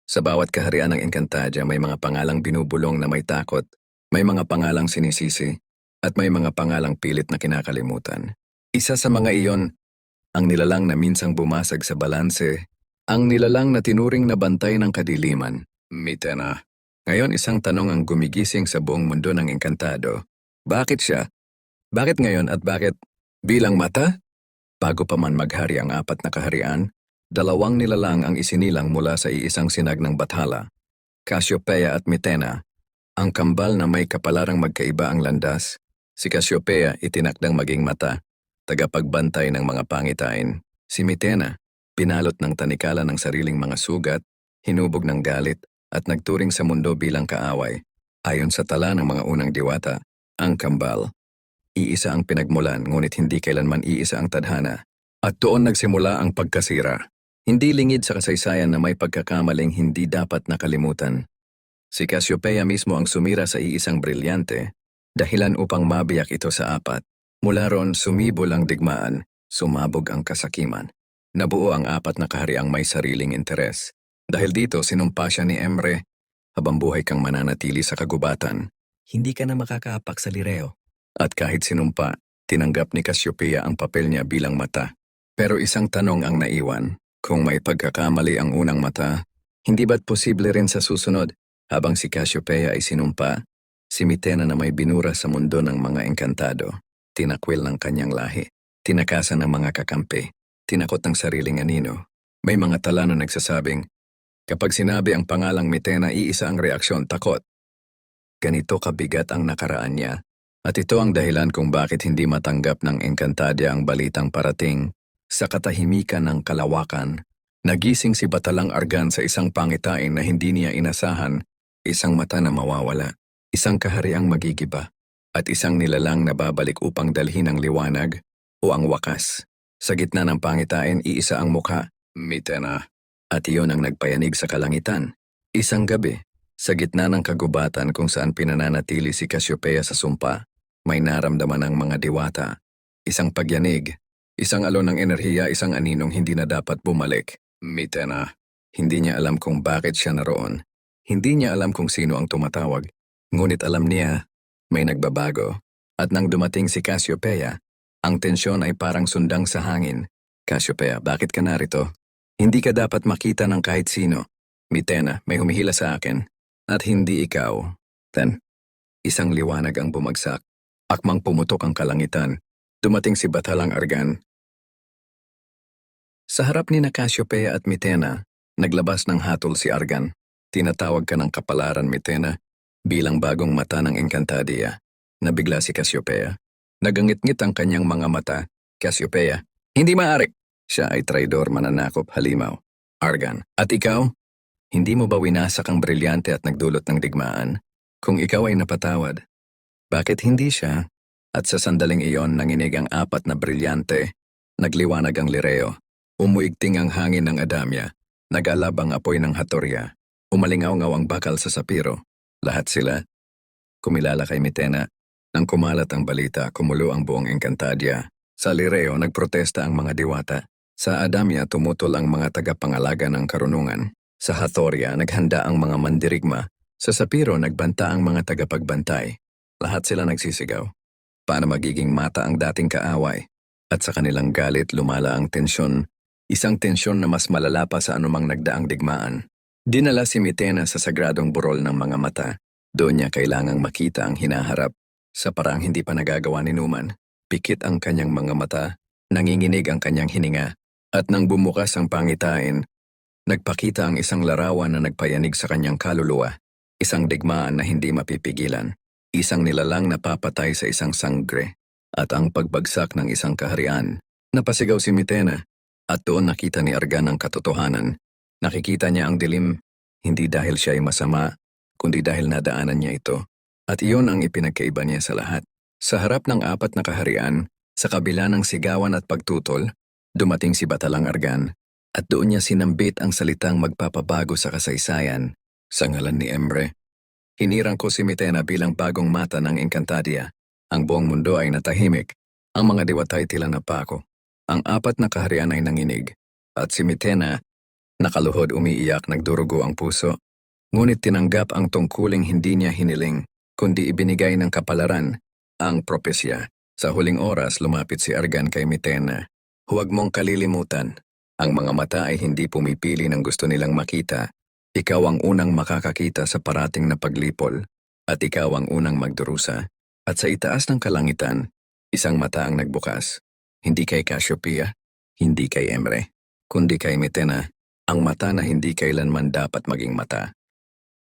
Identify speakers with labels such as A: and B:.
A: Sa bawat kaharian ng Encantadia may mga pangalang binubulong na may takot, may mga pangalang sinisisi, at may mga pangalang pilit na kinakalimutan. Isa sa mga iyon, ang nilalang na minsang bumasag sa balanse, ang nilalang na tinuring na bantay ng kadiliman, Mitena. Ngayon isang tanong ang gumigising sa buong mundo ng Encantado. Bakit siya? Bakit ngayon at bakit bilang mata? Bago pa man maghari ang apat na kaharian, dalawang nilalang ang isinilang mula sa iisang sinag ng bathala, Cassiopeia at Mitena. Ang kambal na may kapalarang magkaiba ang landas, si Cassiopeia itinakdang maging mata, tagapagbantay ng mga pangitain. Si Mitena, pinalot ng tanikala ng sariling mga sugat, hinubog ng galit, at nagturing sa mundo bilang kaaway. Ayon sa tala ng mga unang diwata, ang kambal, iisa ang pinagmulan ngunit hindi kailanman iisa ang tadhana. At doon nagsimula ang pagkasira. Hindi lingid sa kasaysayan na may pagkakamaling hindi dapat nakalimutan. Si Cassiopeia mismo ang sumira sa iisang brilyante, dahilan upang mabiyak ito sa apat. Mula ron sumibol ang digmaan, sumabog ang kasakiman. Nabuo ang apat na kahariang may sariling interes. Dahil dito sinumpa siya ni Emre, habang buhay kang mananatili sa kagubatan, hindi ka na makakaapak sa lireo. At kahit sinumpa, tinanggap ni Cassiopeia ang papel niya bilang mata. Pero isang tanong ang naiwan, kung may pagkakamali ang unang mata, hindi ba't posible rin sa susunod? Habang si Cassiopeia ay sinumpa, si Mitena na may binura sa mundo ng mga engkantado, tinakwil ng kanyang lahi, tinakasan ng mga kakampi, tinakot ng sariling anino. May mga tala na nagsasabing, kapag sinabi ang pangalang Mitena, iisa ang reaksyon, takot. Ganito kabigat ang nakaraan niya, at ito ang dahilan kung bakit hindi matanggap ng Encantadia ang balitang parating. Sa katahimikan ng kalawakan, nagising si Batalang Argan sa isang pangitain na hindi niya inasahan, isang mata na mawawala, isang kahariang magigiba, at isang nilalang na babalik upang dalhin ang liwanag o ang wakas. Sa gitna ng pangitain, iisa ang mukha, Mitena, at iyon ang nagpayanig sa kalangitan. Isang gabi, sa gitna ng kagubatan kung saan pinananatili si Cassiopeia sa sumpa, may naramdaman ang mga diwata, isang pagyanig, isang alon ng enerhiya, isang aninong hindi na dapat bumalik. Mitena. Hindi niya alam kung bakit siya naroon. Hindi niya alam kung sino ang tumatawag. Ngunit alam niya, may nagbabago. At nang dumating si Cassiopeia, ang tensyon ay parang sundang sa hangin. Cassiopeia, bakit ka narito? Hindi ka dapat makita ng kahit sino. Mitena, may humihila sa akin. At hindi ikaw. Then, isang liwanag ang bumagsak. Akmang pumutok ang kalangitan. Dumating si Batalang Argan. Sa harap ni na Cassiopeia at Mitena, naglabas ng hatol si Argan. Tinatawag ka ng kapalaran, Mitena, bilang bagong mata ng Encantadia. Nabigla si Cassiopeia. Nagangit-ngit ang kanyang mga mata. Cassiopeia, hindi maaari. Siya ay traidor, mananakop, halimaw. Argan, at ikaw? Hindi mo ba winasak ang brilyante at nagdulot ng digmaan? Kung ikaw ay napatawad, bakit hindi siya? At sa sandaling iyon nanginig ang apat na brilyante. Nagliwanag ang lireo. Umuigting ang hangin ng Adamya, nag-alab ang apoy ng Hatorya, umalingaw-ngaw ang bakal sa Sapiro. Lahat sila, kumilala kay Mitena. Nang kumalat ang balita, kumulo ang buong Encantadia. Sa Lireo, nagprotesta ang mga diwata. Sa Adamya, tumutol ang mga tagapangalaga ng karunungan. Sa Hatorya, naghanda ang mga mandirigma. Sa Sapiro, nagbanta ang mga tagapagbantay. Lahat sila nagsisigaw. Paano magiging mata ang dating kaaway? At sa kanilang galit, lumala ang tensyon. Isang tensyon na mas malala pa sa anumang nagdaang digmaan. Dinala si Mitena sa sagradong burol ng mga mata. Doon niya kailangang makita ang hinaharap. Sa parang hindi pa nagagawa ni Numan, pikit ang kanyang mga mata, nanginginig ang kanyang hininga. At nang bumukas ang pangitain, nagpakita ang isang larawan na nagpayanig sa kanyang kaluluwa. Isang digmaan na hindi mapipigilan. Isang nilalang na papatay sa isang sangre. At ang pagbagsak ng isang kaharian. Napasigaw si Mitena. At doon nakita ni Argan ang katotohanan. Nakikita niya ang dilim, hindi dahil siya ay masama, kundi dahil nadaanan niya ito. At iyon ang ipinagkaiba niya sa lahat. Sa harap ng apat na kaharian, sa kabila ng sigawan at pagtutol, dumating si Batalang Argan. At doon niya sinambit ang salitang magpapabago sa kasaysayan. Sa ngalan ni Emre, hinirang ko si Mitena bilang bagong mata ng Encantadia. Ang buong mundo ay natahimik. Ang mga diwata ay tila napako. Ang apat na kaharian ay nanginig, at si Mitena Nakaluhod umiiyak, nagdurugo ang puso. Ngunit tinanggap ang tungkuling hindi niya hiniling, kundi ibinigay ng kapalaran, ang propesya. Sa huling oras, lumapit si Argan kay Mitena. Huwag mong kalilimutan. Ang mga mata ay hindi pumipili ng gusto nilang makita. Ikaw ang unang makakakita sa parating na paglipol, at ikaw ang unang magdurusa. At sa itaas ng kalangitan, isang mata ang nagbukas. Hindi kay Cassiopeia, hindi kay Emre, kundi kay Mitena, ang mata na hindi kailanman dapat maging mata.